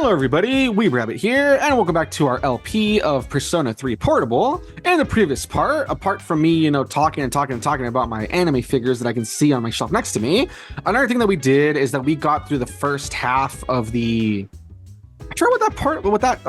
Hello everybody, weebrabbit here, and welcome back to our LP of Persona 3 Portable. In the previous part, apart from me, talking about my anime figures that I can see on my shelf next to me, another thing that we did is that we got through the first half of the... I forget what that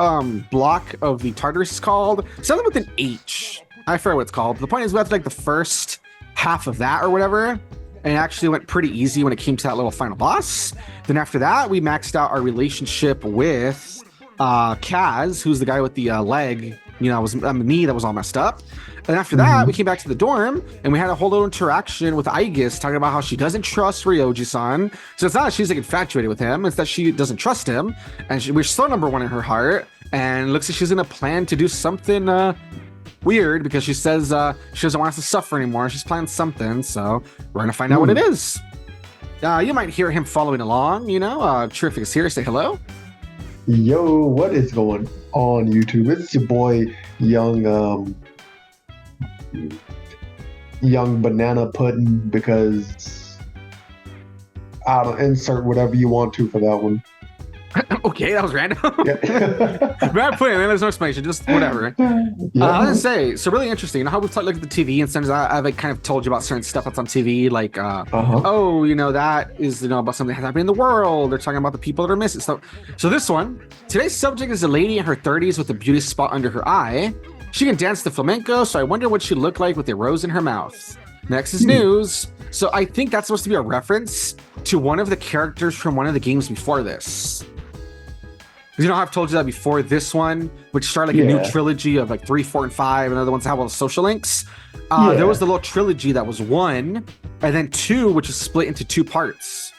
block of the Tartarus is called. Something with an H. I forget what it's called. But the point is we got to like the first half of that or whatever. And it actually went pretty easy when it came to that little final boss. Then after that, we maxed out our relationship with 𝐥𝐤𝐬𝐬, who's the guy with the leg, was the knee that was all messed up. And after that, we came back to the dorm and we had a whole little interaction with 𝐼𝐸𝐬𝐬 talking about how she doesn't trust 𝐦𝐤𝐤𝐬𝐬. So it's not that she's like infatuated with him, it's that she doesn't trust him. And we're still number one in her heart. And it looks like she's gonna plan to do something weird because she says she doesn't want us to suffer anymore. She's planning something, so we're gonna find out what it is. You might hear him following along, Terrific is here. Say hello. Yo, what is going on, YouTube? It's your boy, young banana pudding, because I don't insert whatever you want to for that one. Okay, that was random. Yeah. Bad point, man. There's no explanation, just whatever. Yeah. I was gonna say, so really interesting. You know how we've looked at the TV and sometimes I've like kind of told you about certain stuff that's on TV, like that is about something that's happening in the world. They're talking about the people that are missing. So this one, today's subject is a lady in her 30s with a beauty spot under her eye. She can dance the flamenco, so I wonder what she'd look like with a rose in her mouth. Next is news. So I think that's supposed to be a reference to one of the characters from one of the games before this. Because I've told you that before, this one, which started like a new trilogy of like 3, 4, and 5, and other ones have all the social links. There was the little trilogy that was 1, and then 2, which is split into 2 parts.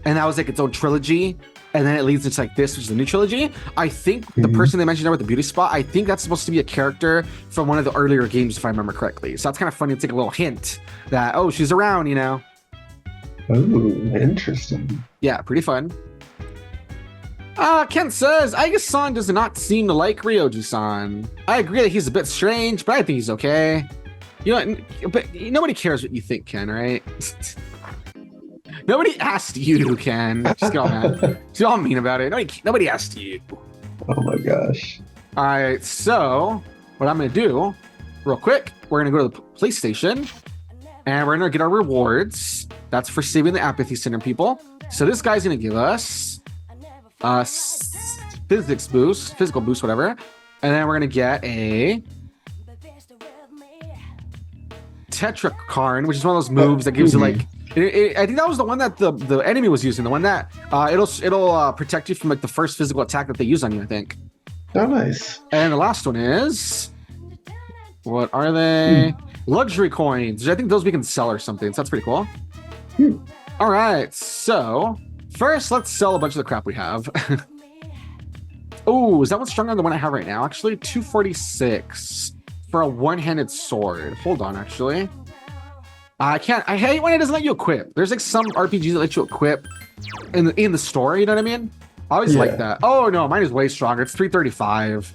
And that was like its own trilogy. And then it leads into like this, which is the new trilogy. I think the person they mentioned there with the beauty spot, I think that's supposed to be a character from one of the earlier games, if I remember correctly. So that's kind of funny. It's like a little hint that, oh, she's around, Oh, interesting. Yeah, pretty fun. Ken says, 𝐼𝐸𝐬𝐬𝐬 does not seem to like �ryōji-san. I agree that he's a bit strange, but I think he's okay. But nobody cares what you think, Ken, right? Nobody asked you, Ken. Just get all mad. Just all mean about it. Nobody asked you. Oh my gosh. All right, so what I'm going to do, real quick, we're going to go to the police station, and we're going to get our rewards. That's for saving the apathy syndrome people. So this guy's going to give us physical boost, whatever. And then we're going to get a Tetrakarn, which is one of those moves that gives you like... I think that was the one that the enemy was using. The one that it'll protect you from like the first physical attack that they use on you, I think. Oh, nice. And the last one is, what are they? Luxury coins, which I think those we can sell or something. So that's pretty cool. All right, so first let's sell a bunch of the crap we have. Oh, is that one stronger than the one I have right now? Actually, 246 for a one-handed sword. Hold on, actually. I hate when it doesn't let you equip. There's like some RPGs that let you equip in the story, you know what I mean? I always like that. Oh no, mine is way stronger. It's 335.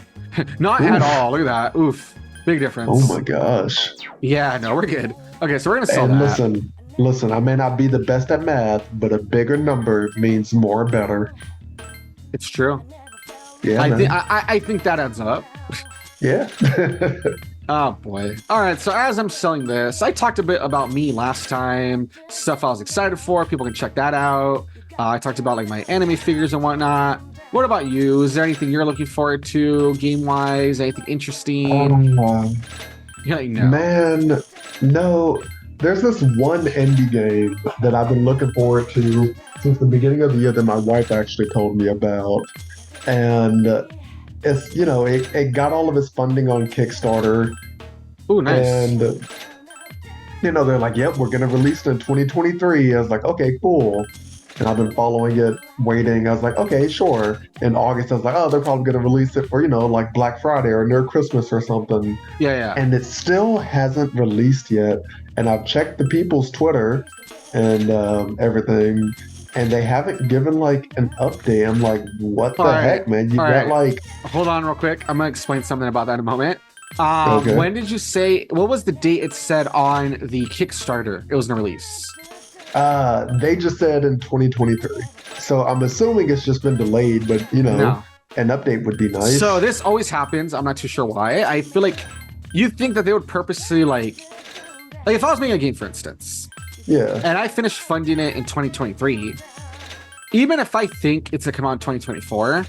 Not at all. Look at that. Oof. Big difference. Oh my gosh. Yeah, no, we're good. Okay, so we're gonna sell that. Listen, I may not be the best at math, but a bigger number means more better. It's true. Yeah. I think that adds up. Yeah. Oh boy. All right, so as I'm selling this, I talked a bit about me last time, stuff I was excited for. People can check that out. I talked about like my anime figures and whatnot. What about you? Is there anything you're looking forward to game-wise? Anything interesting? Man, no. There's this one indie game that I've been looking forward to since the beginning of the year that my wife actually told me about. And it's, it got all of its funding on Kickstarter. Oh, nice. And, they're like, yep, we're going to release it in 2023. I was like, okay, cool. And I've been following it, waiting. I was like, okay, sure. In August, I was like, oh, they're probably going to release it for, like Black Friday or near Christmas or something. Yeah. And it still hasn't released yet. And I've checked the people's Twitter and everything, and they haven't given like an update. I'm like, what the heck, man? You got like... Hold on real quick. I'm going to explain something about that in a moment. Okay. When did you say, what was the date it said on the Kickstarter it was going to release? They just said in 2023. So I'm assuming it's just been delayed, but No, an update would be nice. So this always happens. I'm not too sure why. I feel like you'd think that they would purposely like if I was making a game, for instance, yeah, and I finished funding it in 2023, even if I think it's a come out in 2024,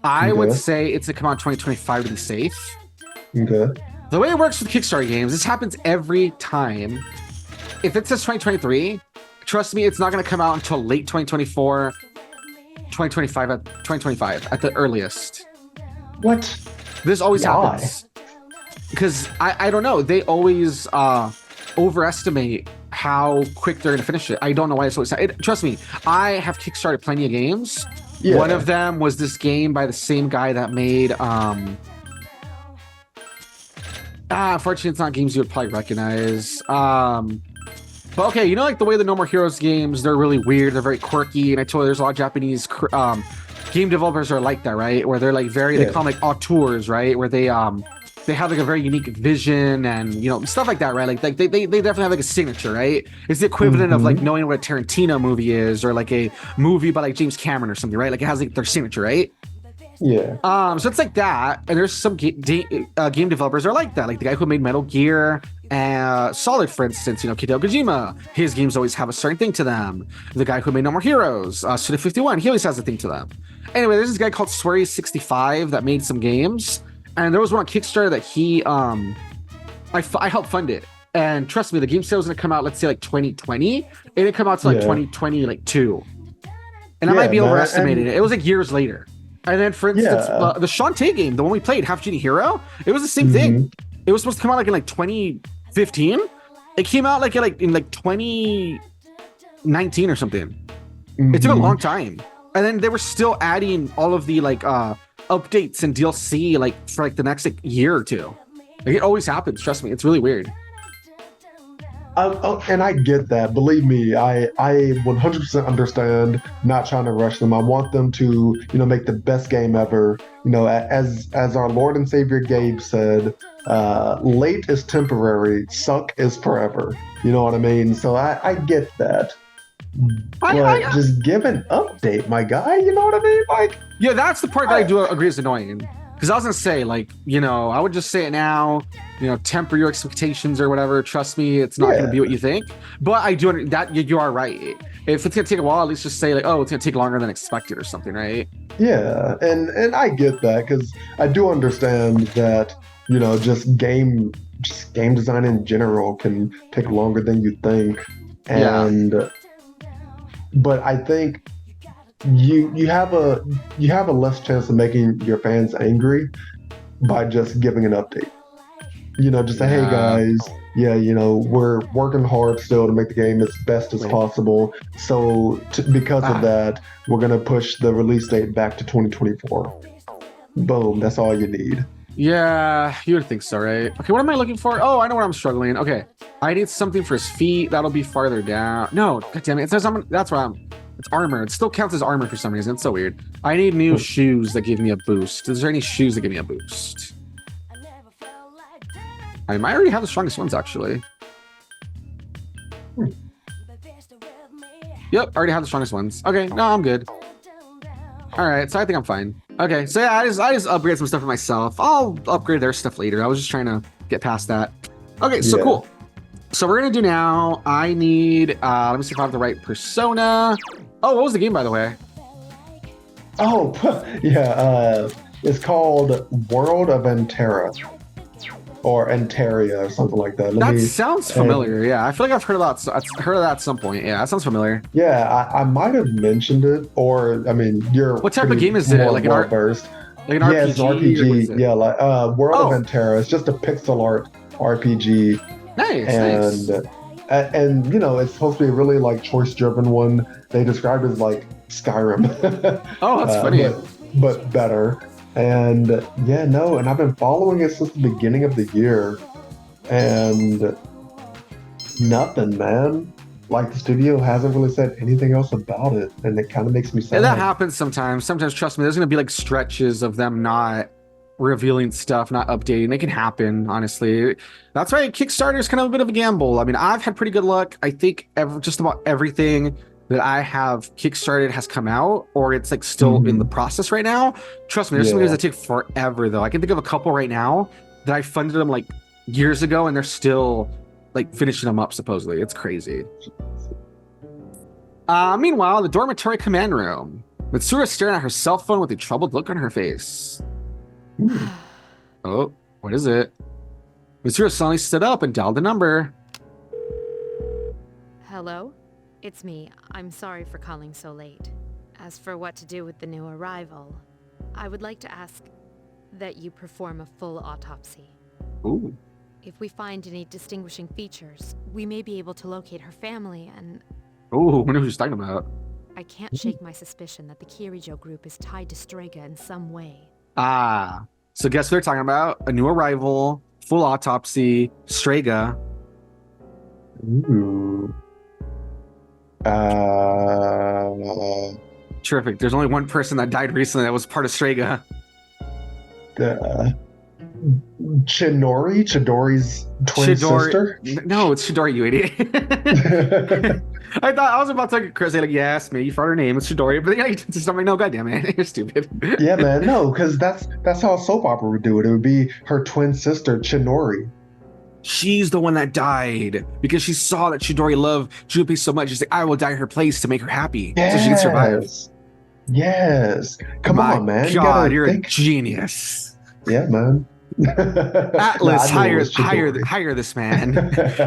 I would say it's a come out in 2025 to be safe. Okay. The way it works with Kickstarter games, this happens every time. If it says 2023, trust me, it's not going to come out until late 2024, 2025 at the earliest. What? This always happens. Because I don't know. They always overestimate how quick they're going to finish it. I don't know why it's always... Trust me, I have Kickstarted plenty of games. Yeah. One of them was this game by the same guy that made... unfortunately, it's not games you would probably recognize. But okay, you know, like the way the No More Heroes games, they're really weird. They're very quirky. And I told you there's a lot of Japanese game developers are like that, right? Where they're like very... They call them like auteurs, right? Where they have like a very unique vision and, you know, stuff like that, right? Like they definitely have like a signature, right? It's the equivalent of like knowing what a Tarantino movie is or like a movie by like James Cameron or something, right? Like it has like their signature, right? Yeah. So it's like that, and there's some game developers are like that, like the guy who made Metal Gear, Solid, for instance. You know, 𝐦𝐤𝐤𝐿 Kojima, his games always have a certain thing to them. The guy who made No More Heroes, Suda 51, he always has a thing to them. Anyway, there's this guy called Swery65 that made some games, and there was one on Kickstarter that he, I helped fund it. And trust me, the game sale was gonna come out, let's say like 2020. It didn't come out to like 2020, like 2. And I might be overestimating it. It was like years later. And then, for instance, the Shantae game, the one we played, Half Genie Hero, it was the same thing. It was supposed to come out like in like 2015. It came out like in 2019 or something. It took a long time. And then they were still adding all of the like updates and DLC like for like the next like year or two. Like it always happens. Trust me, it's really weird. And I get that. Believe me, I 100% understand not trying to rush them. I want them to, you know, make the best game ever. You know, as our Lord and Savior Gabe said, late is temporary, suck is forever. You know what I mean? So I get that. But just give an update, my guy. You know what I mean? Like, yeah, that's the part that I do agree is annoying. Because I was gonna say, like, you know, I would just say it now, you know, temper your expectations or whatever. Trust me, it's not gonna be what you think. But I do that. You are right. If it's gonna take a while, at least just say like, oh, it's gonna take longer than expected or something, right? Yeah, and I get that because I do understand that, you know, just game design in general can take longer than you think, and but I think you have a less chance of making your fans angry by just giving an update. You know, just say, hey guys, you know, we're working hard still to make the game as best as possible. So because of that, we're gonna push the release date back to 2024. Boom, that's all you need. Yeah, you would think so, right? Okay, what am I looking for? Oh, I know where I'm struggling. Okay, I need something for his feet. That'll be farther down. No, God damn it. It says that's where it's armor. It still counts as armor for some reason. It's so weird. I need new shoes that give me a boost. Is there any shoes that give me a boost? I might already have the strongest ones, actually. Yep, already have the strongest ones. Okay, no, I'm good. All right, so I think I'm fine. Okay, so yeah, I just upgrade some stuff for myself. I'll upgrade their stuff later. I was just trying to get past that. Okay, so cool. So we're gonna do now, I need, let me see if I have the right persona. Oh, what was the game, by the way? Oh, yeah, it's called World of Antera. Or Antaria or something like that. That sounds familiar. Yeah, I feel like I've heard of that at some point. Yeah, that sounds familiar. Yeah, I might have mentioned it, or I mean, you're what type of game is it? Like an RPG? Yeah, it's RPG. Yeah, like World of Antera. It's just a pixel art RPG. Nice. And you know, it's supposed to be a really like choice driven one. They described it as like Skyrim. Oh, that's funny. But better. And and I've been following it since the beginning of the year, and nothing, man. Like the studio hasn't really said anything else about it, and it kind of makes me sad. And that happens sometimes. Sometimes, trust me, there's going to be like stretches of them not revealing stuff, not updating. It can happen, honestly. That's why Kickstarter is kind of a bit of a gamble. I mean, I've had pretty good luck. I think just about everything that I have kickstarted has come out, or it's like still in the process right now. Trust me, there's some games that take forever though. I can think of a couple right now that I funded them like years ago, and they're still like finishing them up supposedly. It's crazy. Meanwhile, the dormitory command room. Mitsuru is staring at her cell phone with a troubled look on her face. Oh, what is it? Mitsuru suddenly stood up and dialed the number. Hello? It's me. I'm sorry for calling so late. As for what to do with the new arrival, I would like to ask that you perform a full autopsy. Ooh. If we find any distinguishing features, we may be able to locate her family and... Ooh, I wonder who she's talking about. I can't shake my suspicion that the 𝐥𝐤𝐤𝐤 group is tied to 𝐦𝐨𝐬𝐤𝐤 in some way. Ah, so guess what they're talking about? A new arrival, full autopsy, 𝐦𝐨𝐬𝐤𝐤. Ooh. Terrific. There's only one person that died recently that was part of 𝐦𝐨𝐬𝐤𝐤. Chidori's twin sister? No, it's Chidori, you idiot. I thought I was about to like, say like, yes, me, you forgot her name. It's Chidori, but then you just I'm like, no, goddamn it, you're stupid. Yeah, man, no, because that's how a soap opera would do it. It would be her twin sister, Chidori. She's the one that died because she saw that Chidori loved Junpei so much. She's like, I will die in her place to make her happy, so she can survive. Yes. Come on, man. God, you're a genius. Yeah, man. Atlas, hire this man.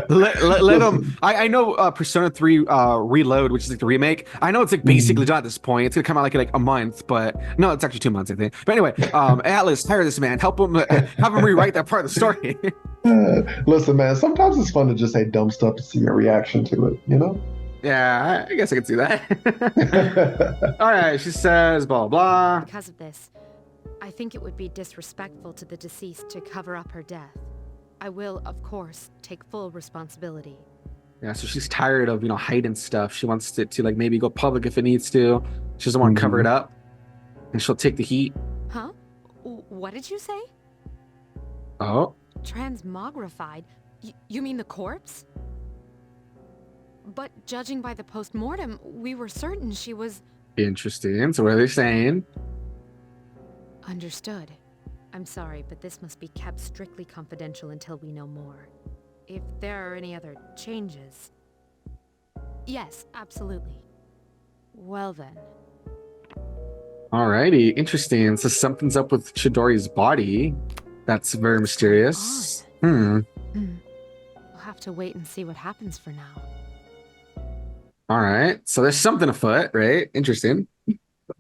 let him. I know Persona 3 Reload, which is like the remake. I know it's like basically done at this point. It's gonna come out like a month, but no, it's actually 2 months, I think. But anyway, Atlas, hire this man. Help him. Have him rewrite that part of the story. Listen, man. Sometimes it's fun to just say dumb stuff to see your reaction to it. You know. Yeah, I guess I could see that. All right, she says, blah, blah. Because of this, I think it would be disrespectful to the deceased to cover up her death. I will, of course, take full responsibility. Yeah, so she's tired of, hiding stuff. She wants it to, like, maybe go public if it needs to. She doesn't want to cover it up. And she'll take the heat. Huh? What did you say? Oh. Transmogrified? You mean the corpse? But judging by the post-mortem, we were certain she was... Interesting. So what are they saying? Understood. I'm sorry, but this must be kept strictly confidential until we know more. If there are any other changes... Yes, absolutely. Well then. Alrighty, interesting. So something's up with Chidori's body. That's very mysterious. We'll have to wait and see what happens for now. All right, so there's something afoot, right? Interesting.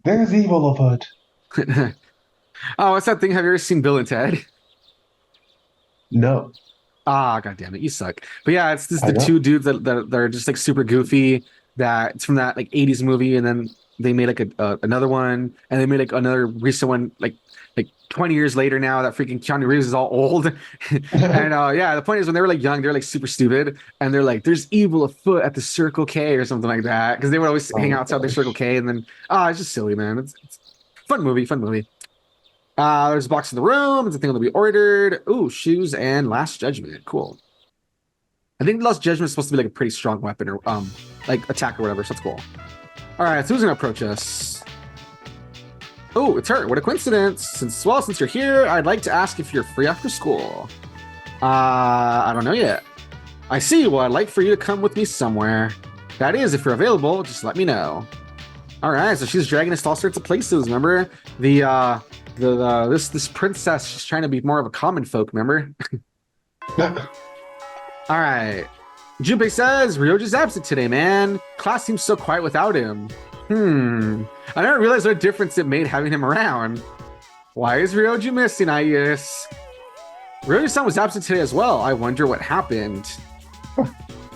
There's evil afoot. Oh, what's that thing? Have you ever seen Bill and Ted? No. Ah, god damn it, you suck. But yeah, it's just the two dudes that are just like super goofy. That it's from that like 80s movie, and then they made like another one, and they made like another recent one like 20 years later now that freaking Keanu Reeves is all old. And yeah, the point is when they were like young, they're like super stupid, and they're like, there's evil afoot at the Circle K or something like that, because they would always hang out outside their Circle K, and then it's just silly, man. It's fun movie. There's a box in the room. It's a thing that'll be ordered. Ooh, shoes and Last Judgment. Cool. I think Last Judgment is supposed to be like a pretty strong weapon or like attack or whatever, so that's cool. All right, so who's gonna approach us? Oh, it's her. What a coincidence. Since you're here, I'd like to ask if you're free after school. I don't know yet. I see. Well, I'd like for you to come with me somewhere. That is, if you're available, just let me know. All right, so she's dragging us to all sorts of places. Remember this princess? She's trying to be more of a common folk. Remember? All right. Junpei says Ryoji's absent today, man. Class seems so quiet without him. I never realized what a difference it made having him around. Why is Ryoji missing, Ayus? Ryoji-san was absent today as well. I wonder what happened.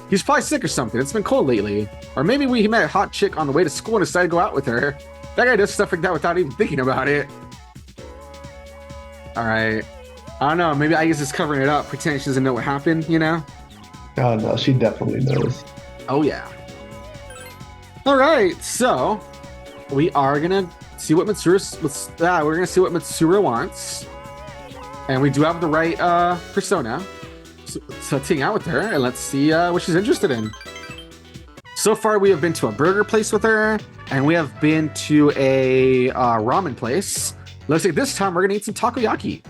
He's probably sick or something. It's been cold lately. Or maybe he met a hot chick on the way to school and decided to go out with her. That guy does stuff like that without even thinking about it. All right. I don't know. Maybe Ayus is covering it up, pretending she doesn't know what happened, Oh, no, she definitely knows. Oh, yeah. All right, so we are gonna see what Mitsuru wants, and we do have the right persona. So let's hang out with her and let's see what she's interested in. So far, we have been to a burger place with her, and we have been to a ramen place. Looks like this time we're gonna eat some takoyaki.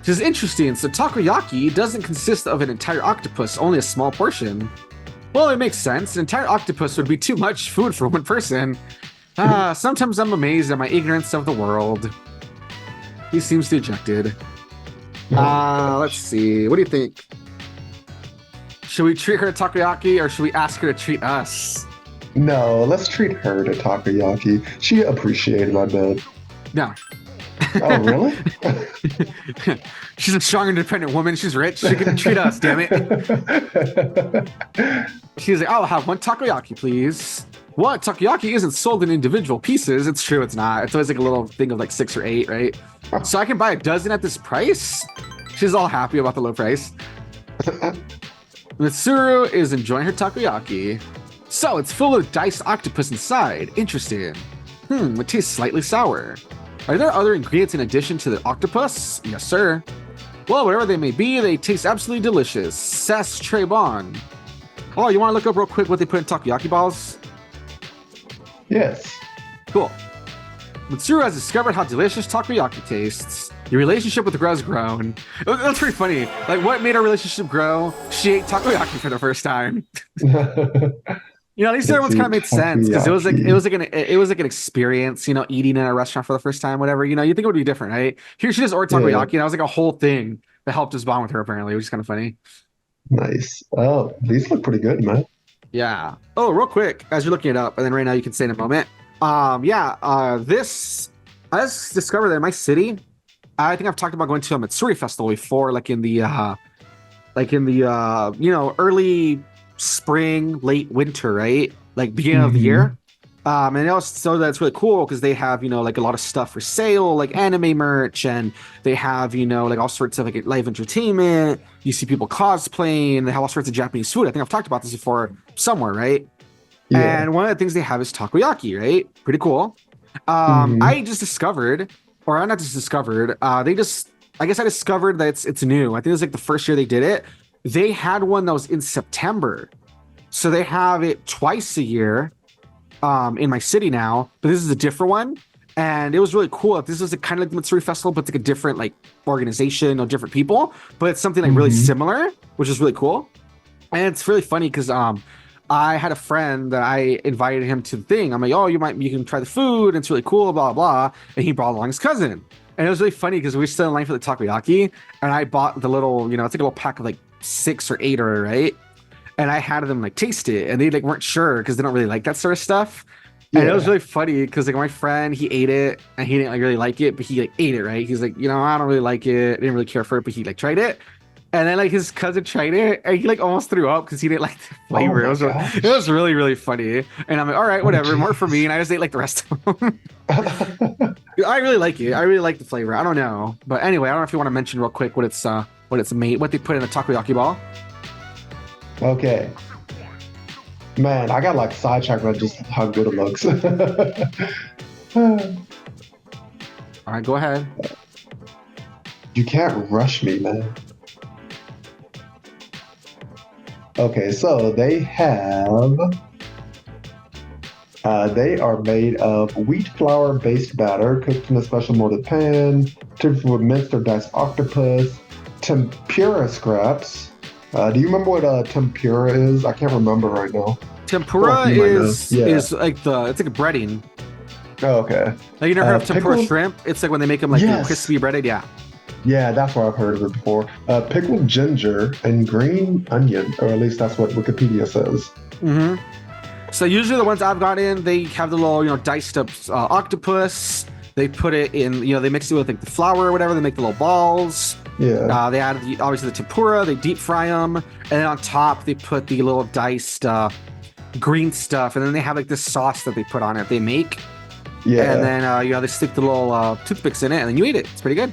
Which is interesting. So takoyaki doesn't consist of an entire octopus, only a small portion. Well, it makes sense. An entire octopus would be too much food for one person. Sometimes I'm amazed at my ignorance of the world. He seems dejected. Let's see. What do you think? Should we treat her to takoyaki, or should we ask her to treat us? No, let's treat her to takoyaki. She appreciated, I bet. No. Oh, really? She's a strong, independent woman. She's rich. She can treat us, damn it. She's like, I'll have one takoyaki, please. What? Takoyaki isn't sold in individual pieces. It's true, it's not. It's always like a little thing of like 6 or 8, right? So I can buy a dozen at this price? She's all happy about the low price. Mitsuru is enjoying her takoyaki. So it's full of diced octopus inside. Interesting. It tastes slightly sour. Are there other ingredients in addition to the octopus? Yes, sir. Well, whatever they may be, they taste absolutely delicious. C'est très bon. Oh, you want to look up real quick what they put in takoyaki balls? Yes. Cool. Mitsuru has discovered how delicious takoyaki tastes. Your relationship with the girl has grown. That's pretty funny. Like, what made our relationship grow? She ate takoyaki for the first time. You know, at least the other ones kind of made sense because it was like an experience. You know, eating in a restaurant for the first time, whatever. You know, you think it would be different, right? Here she just ordered takoyaki, and that was like a whole thing that helped us bond with her. Apparently, which is kind of funny. Nice. Oh, these look pretty good, man. Yeah. Oh, real quick, as you're looking it up, and then right now you can say in a moment. This I just discovered that in my city, I think I've talked about going to a Mitsuru festival before, like in the early spring, late winter, right? Like beginning of the year. And also that's really cool because they have, like a lot of stuff for sale, like anime merch, and they have, like all sorts of like live entertainment. You see people cosplaying, they have all sorts of Japanese food. I think I've talked about this before somewhere, right? Yeah. And one of the things they have is takoyaki, right? Pretty cool. I just discovered, or I not just discovered, I guess I discovered that it's new. I think it was like the first year they did it. They had one that was in September. So they have it twice a year in my city now, but this is a different one. And it was really cool. This was kind of like the Mitsuru Festival, but it's like a different like organization or different people, but it's something like really similar, which is really cool. And it's really funny because I had a friend that I invited him to the thing. I'm like, oh, you can try the food. It's really cool, blah, blah. And he brought along his cousin. And it was really funny because we were still in line for the takoyaki. And I bought the little, it's like a little pack of like 6 or 8 or right. And I had them like taste it. And they like weren't sure because they don't really like that sort of stuff. Yeah. And it was really funny because like my friend, he ate it and he didn't like really like it, but he like ate it, right? He's like, I don't really like it. I didn't really care for it, but he like tried it. And then like his cousin tried it and he like almost threw up because he didn't like the flavor. It was really, really funny. And I'm like, all right, whatever, more for me. And I just ate like the rest of them. I really like it. I really like the flavor. I don't know. But anyway, I don't know if you want to mention real quick what it's made, what they put in a takoyaki ball. Okay. Man, I got like sidetracked by just how good it looks. All right, go ahead. You can't rush me, man. Okay, so they are made of wheat flour based batter cooked in a special molded pan, tipped with minced or diced octopus, tempura scraps. Do you remember what tempura is? I can't remember right now. Tempura is like it's like a breading. Oh, okay. Like you never heard of tempura shrimp? It's like when they make them like crispy breaded, yeah. Yeah, that's where I've heard of it before. Pickled ginger and green onion, or at least that's what Wikipedia says. So usually the ones I've gotten, they have the little, diced up octopus. They put it in, they mix it with like the flour or whatever. They make the little balls. Yeah. They add obviously the tempura. They deep fry them, and then on top they put the little diced green stuff, and then they have like this sauce that they put on it. They make. Yeah. And then they stick the little toothpicks in it, and then you eat it. It's pretty good.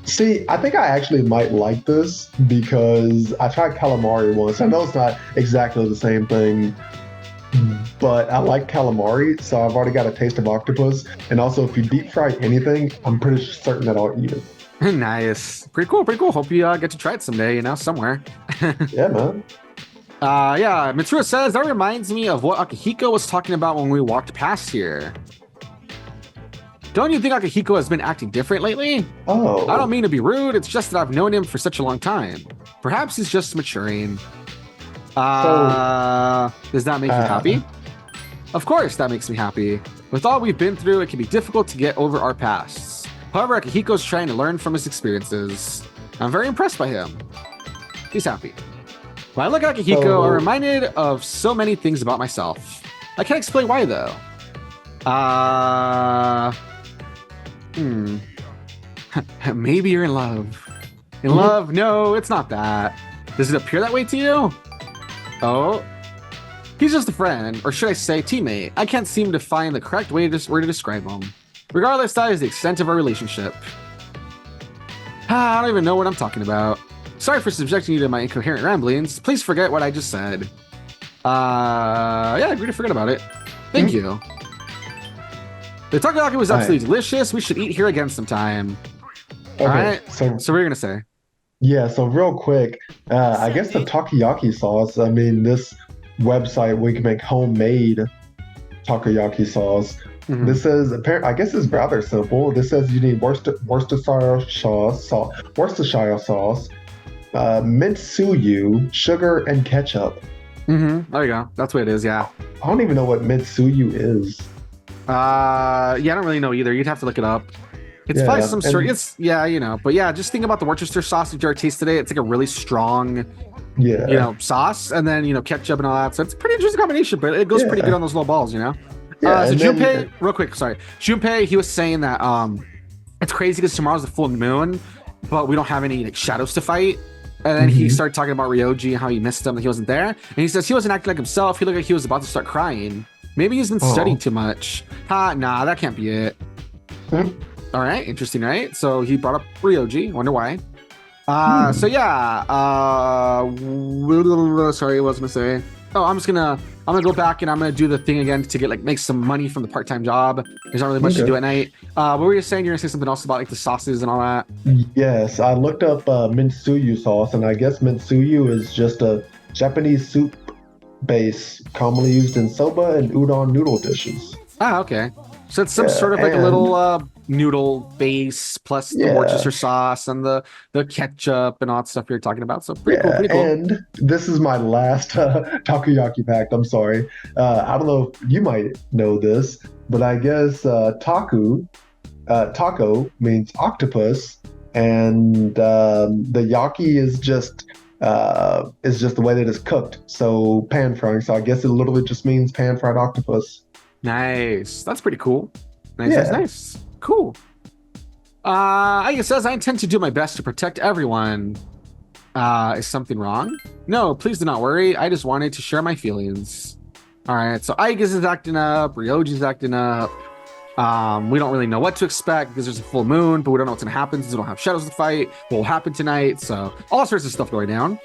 See, I think I actually might like this because I tried calamari once. I know it's not exactly the same thing, but I like calamari, so I've already got a taste of octopus. And also, if you deep fry anything, I'm pretty certain that I'll eat it. Nice. Pretty cool. Hope you get to try it someday, somewhere. Yeah, man. Yeah, Mitsuru says, that reminds me of what 𝐥𝐤𝐤𝐿 was talking about when we walked past here. Don't you think 𝐥𝐤𝐤𝐿 has been acting different lately? Oh. I don't mean to be rude, it's just that I've known him for such a long time. Perhaps he's just maturing. Does that make you happy? Of course, that makes me happy. With all we've been through, it can be difficult to get over our pasts. However, 𝐥𝐤𝐤𝐿 is trying to learn from his experiences. I'm very impressed by him. He's happy. When I look at 𝐥𝐤𝐤𝐿, I'm reminded of so many things about myself. I can't explain why, though. Maybe you're in love. In love? No, it's not that. Does it appear that way to you? Oh. He's just a friend, or should I say teammate. I can't seem to find the correct way to describe him. Regardless, that is the extent of our relationship. I don't even know what I'm talking about. Sorry for subjecting you to my incoherent ramblings. Please forget what I just said. Yeah, I agree to forget about it. Thank you. The takoyaki was absolutely delicious. We should eat here again sometime. Okay, All right. So so what are you gonna say? yeah, so real quick, I guess the takoyaki sauce. I mean, this website we can make homemade takoyaki sauce. Mhm. This is apparent. I guess it's rather simple. This says you need Worcestershire sauce, Mitsuru, sugar, and ketchup. There you go. That's what it is. Yeah. I don't even know what Mitsuru is. Yeah, I don't really know either. You'd have to look it up. It's Yeah, probably some sort. and- It's but yeah, just think about the Worcester sauce if you ever tasted it. It's like a really strong, Yeah. sauce, and then ketchup and all that. So it's a pretty interesting combination, but it goes pretty Yeah. good on those little balls. Yeah, So and then- Junpei, real quick, sorry, Junpei, he was saying that it's crazy because tomorrow's the full moon, but we don't have any shadows to fight. And then he started talking about Ryoji and how he missed him, that he wasn't there. And he says he wasn't acting like himself. He looked like he was about to start crying. Maybe he's been studying too much. Nah, that can't be it. All right, interesting, right? So he brought up Ryoji. Wonder why. So yeah. Sorry, what was I gonna say? Oh, I'm gonna go back and I'm gonna do the thing again to get make some money from the part-time job. There's not really much to do at night. What were you saying? You're gonna say something else about the sauces and all that? Yes, I looked up Mitsuru sauce, and I guess Mitsuru is just a Japanese soup base commonly used in soba and udon noodle dishes. Okay. So it's some Yeah, sort of a and- little noodle base plus the Yeah. Worcester sauce and the ketchup and all that stuff you're talking about. So pretty cool. And this is my last takoyaki fact. I'm sorry. I don't know if you might know this, but I guess taco means octopus, and the yaki is just the way that it's cooked. So pan frying. So I guess it literally just means pan fried octopus. Nice. That's pretty cool. Nice, Yeah. nice. Cool. It says I intend to do my best to protect everyone. Is something wrong? No, please do not worry. I just wanted to share my feelings. All right, so Aigis is acting up, Ryoji's acting up. We don't really know what to expect because there's a full moon, but we don't know what's gonna happen since we don't have shadows to fight. What will happen tonight? So all sorts of stuff going down.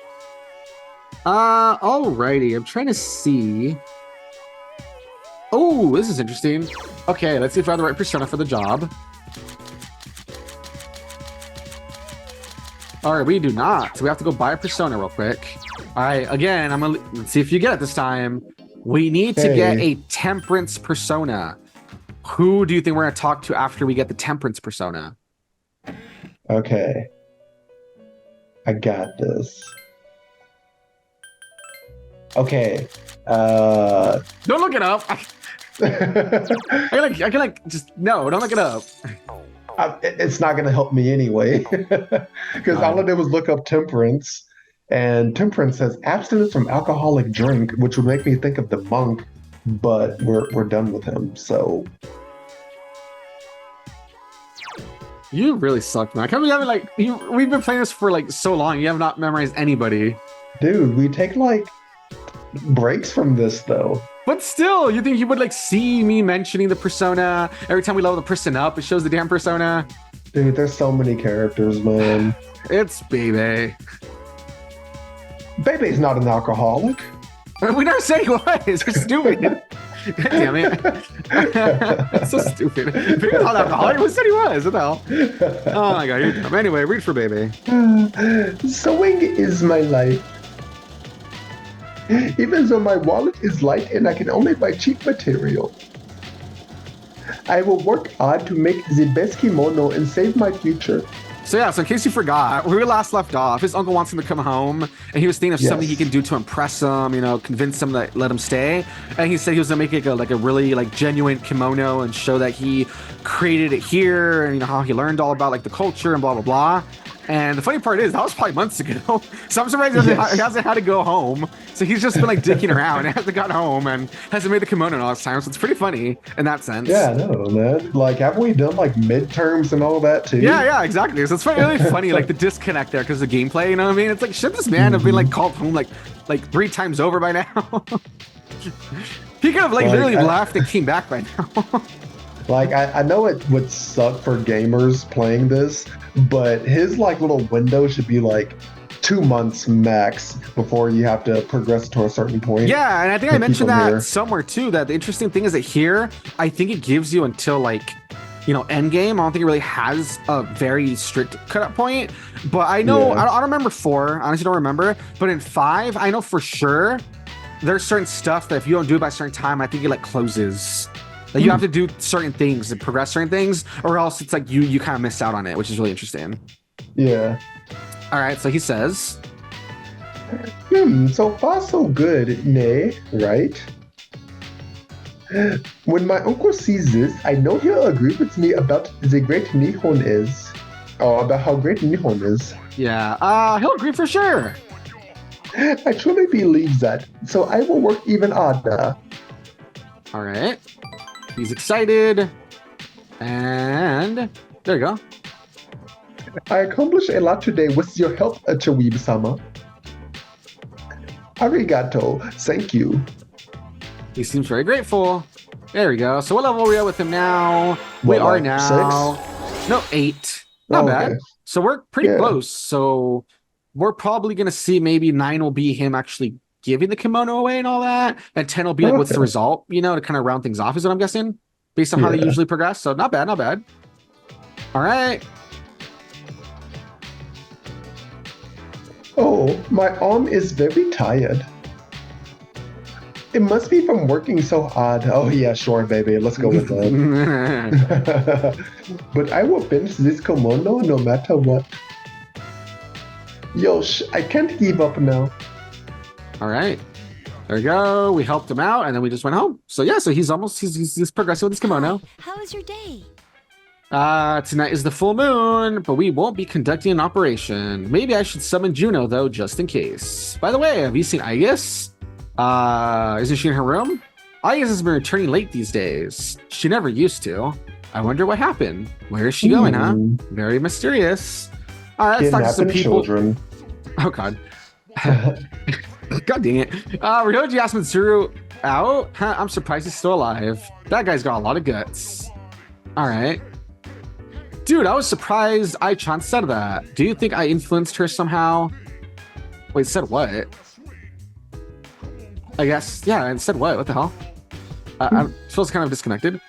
Alrighty, I'm trying to see. Oh, this is interesting. Okay, let's see if I have the right persona for the job. All right, we do not. So we have to go buy a persona real quick. All right, again, let's see if you get it this time. We need to get a temperance persona. Who do you think we're gonna talk to after we get the temperance persona? Okay. I got this. Okay. Don't look it up. I can just no, don't look it up. It's not going to help me anyway, because all I did was look up temperance, and temperance says abstinence from alcoholic drink, which would make me think of the monk, but we're done with him. So You really suck, man. I can't believe we've been playing this for so long. You have not memorized anybody. dude, we take breaks from this though. But still, you think you would see me mentioning the persona every time we level the person up? It shows the damn persona. Dude, there's so many characters, man. It's Bebe. Bebe's not an alcoholic. We never said he was. You're stupid. God damn it. That's so stupid. Bebe's not alcoholic. Who said he was? What the hell? Oh my god, you're dumb. Anyway, read for Bebe. Sewing is my life. Even though my wallet is light and I can only buy cheap material. I will work hard to make the best kimono and save my future. So yeah, so in case you forgot, where we last left off, his uncle wants him to come home, and he was thinking of something he can do to impress him, you know, convince him to let him stay. And he said he was gonna make it like a really like genuine kimono and show that he created it here, and you know how he learned all about like the culture and blah blah blah. And the funny part is that was probably months ago, so I'm surprised he hasn't had to go home. So he's just been like dicking around and hasn't got home and hasn't made the kimono in all this time. So it's pretty funny in that sense. Yeah, no, man. Like, haven't we done like midterms and all that too? Yeah, exactly. So it's really funny, like the disconnect there because of the gameplay. You know what I mean? It's like, should this man have been like called home like 3 times over by now? He could have like literally left and came back by now. Like, I know it would suck for gamers playing this, but his like little window should be like 2 months max before you have to progress to a certain point. Yeah, and I think I mentioned that somewhere too, that the interesting thing is that here, I think it gives you until like, you know, end game. I don't think it really has a very strict cutoff point, but I know, I don't remember 4, honestly don't remember, but in 5, I know for sure there's certain stuff that if you don't do it by a certain time, I think it like closes. Like you have to do certain things and progress certain things, or else it's like you kind of miss out on it, which is really interesting. Yeah. All right, so he says, so far so good, nay, right? When my uncle sees this, I know he'll agree with me about the great Nihon is. Oh, about how great Nihon is. Yeah, he'll agree for sure. I truly believe that, so I will work even harder. All right. He's excited. And there you go. I accomplished a lot today with your help, 𝐥𝐤𝐬-sama. Arigato, thank you. He seems very grateful. There we go. So what level are we at with him now? We What, are like now 6? No, 8. Not bad. Okay. So we're pretty close. So we're probably gonna see maybe 9 will be him actually giving the kimono away and all that, and 10 will be like what's the result, you know, to kind of round things off is what I'm guessing, based on how they usually progress. So not bad, not bad. All right. Oh, my arm is very tired. It must be from working so hard. Oh yeah, sure, baby. Let's go with that. But I will finish this kimono no matter what. Yo, I can't give up now. All right, there we go. We helped him out, and then we just went home. So yeah, so he's progressing with his kimono. How was your day? Tonight is the full moon, but we won't be conducting an operation. Maybe I should summon Juno though, just in case. By the way, have you seen 𝐼𝐚𝐬𝐬? Isn't she in her room? 𝐼𝐚𝐬𝐬 has been returning late these days. She never used to. I wonder what happened. Where is she going, huh? Very mysterious. All right, let's talk to some people. Children. Oh God. God dang it. Ryoji asked Mitsuru out. Huh, I'm surprised he's still alive. That guy's got a lot of guts. All right. Dude, I was surprised 𝐼-chan said that. Do you think I influenced her somehow? Wait, said what? I guess, yeah, it said what? What the hell? I feels kind of disconnected.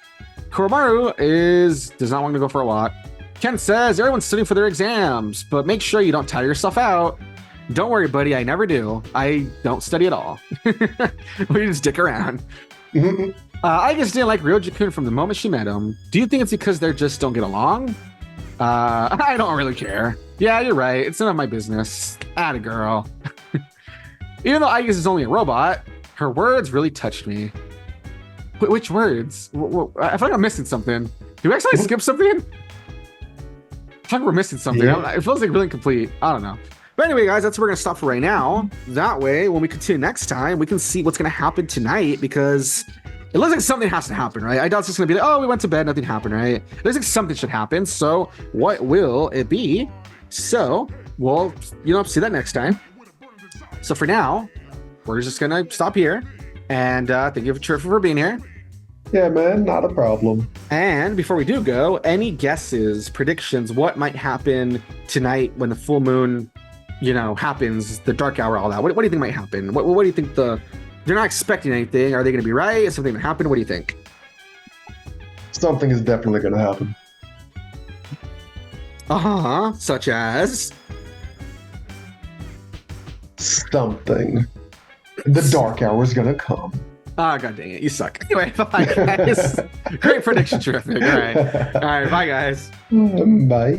Koromaru does not want to go for a walk. Ken says everyone's studying for their exams, but make sure you don't tire yourself out. Don't worry, buddy, I never do. I don't study at all. We just dick around. I just didn't like Ryoji-kun from the moment she met him. Do you think it's because they just don't get along? I don't really care. Yeah, you're right. It's none of my business. Atta girl. Even though 𝐼𝐚𝐬𝐬 is only a robot, her words really touched me. Which words? I feel like I'm missing something. Did we actually skip something? I feel like we're missing something. Yeah. It feels like really incomplete. I don't know. But anyway, guys, that's where we're going to stop for right now. That way, when we continue next time, we can see what's going to happen tonight, because it looks like something has to happen, right? I doubt it's just going to be like, oh, we went to bed, nothing happened, right? It looks like something should happen. So what will it be? So we'll, see that next time. So for now, we're just going to stop here. And thank you for being here. Yeah, man, not a problem. And before we do go, any guesses, predictions, what might happen tonight when the full moon, happens, the dark hour, all that? What do you think might happen? What do you think they're not expecting anything? Are they going to be right? Is something going to happen? What do you think? Something is definitely going to happen. Such as? Something. The dark hour is gonna come. Ah, god dang it, you suck. Anyway, bye guys. Great prediction, terrific. All right, bye guys. Bye.